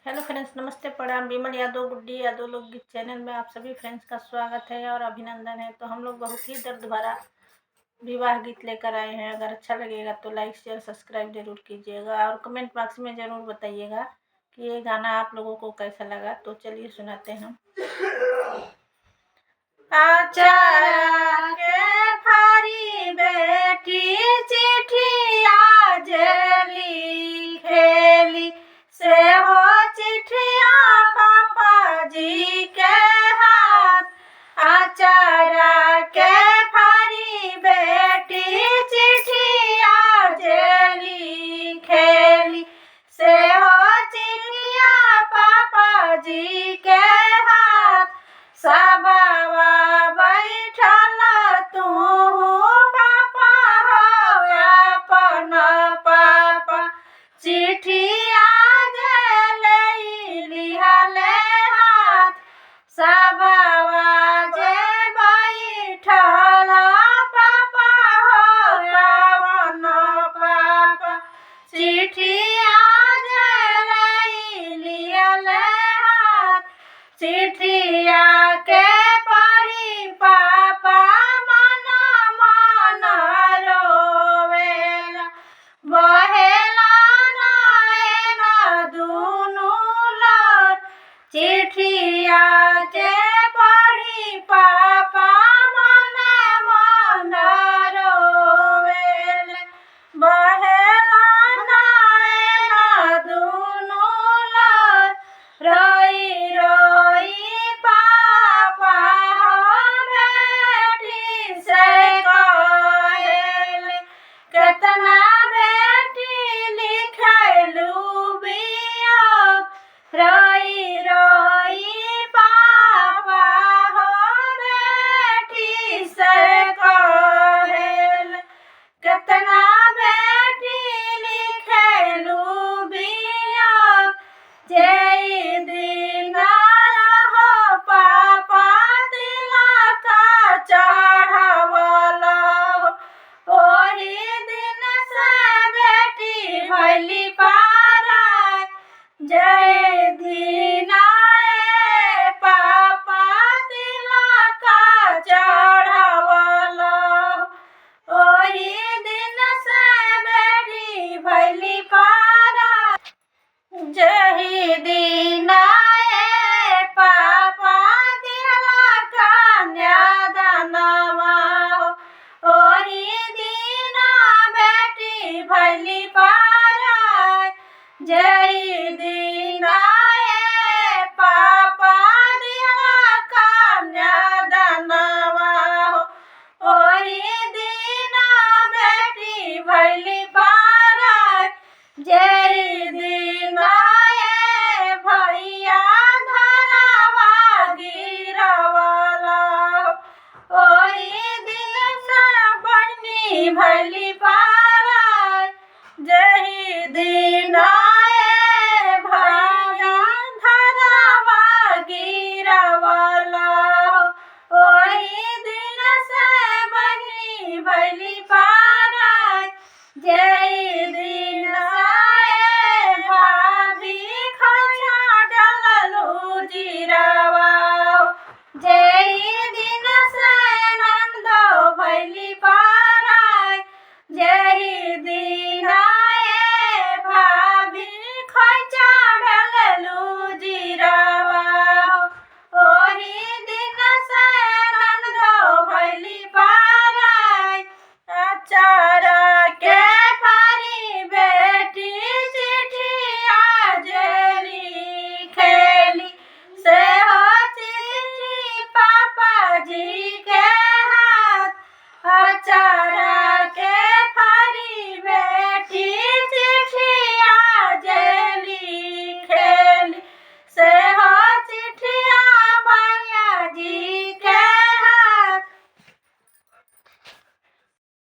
Hello friends, नमस्ते, प्रणाम। विमल यादव, गुड्डी यादव लोकगीत चैनल में आप सभी फ्रेंड्स का स्वागत है और अभिनंदन है। तो हम लोग बहुत ही दर्द भरा विवाह गीत लेकर आए हैं। अगर अच्छा लगेगा तो लाइक शेयर सब्सक्राइब जरूर कीजिएगा और कमेंट बॉक्स में ज़रूर बताइएगा कि ये गाना आप लोगों को कैसा लगा। तो चलिए सुनाते हैं हम। आचारा के फारी बेटी चिट्ठी आज लिखेली से हो चिट्ठिया पापा जी के हाथ। आचारा के फारी बेटी चिट्ठी आज लिखेली से हो चिट्ठिया पापा जी के हाथ। सबावा बैठल तू पापा हो अपन पापा चिट्ठिया लिहले हाथ। सबावा जे बैठल पापा हो अपन पापा चिट्ठिया लिहले हाथ। चिट्ठिया के पढ़ी पापा मन मन रोवेला बहेला नैना दुनू लर। चिट्ठिया के पढ़ी पापा मन मन रोवेला बहेला नैना दुनू लर। रोई रोई पापा हो बेटी से कहेले केतना बेटी लिखलू बियोग। रोई रोई पापा हो बेटी से कहेले केतना बेटी लिखलू बियोग। जय दीना रहो पापा तिलक चढ़वला ओही दिन से बेटी भैली पारा। जय दीना पापा तिलक चढ़वला ओही दिन से बेटी भैली पारा। जही दीना पापा दिला कन्यादानवा ओही दीना बेटी भैली पारा। जही दीना पापा दिला कन्यादानवा ओही दीना बेटी भैली पारा। जय दीना भैया धरावा गिरवाला ओही दिन से बहनी भैली पारा। जय दीना भैया धरावा गिरवाला ओही दिन से बहनी भैली पारा। जय दीना भाभी खैया डललू जीरावा जय दिन से नंदो भैली पारा। जय दीना भाभी खैया डललू जीरावा ओही दिन से नंदो भैली पारा। आचारा के फारी बेटी चिट्ठी आज लिखेली से हो चिट्ठी पापा जी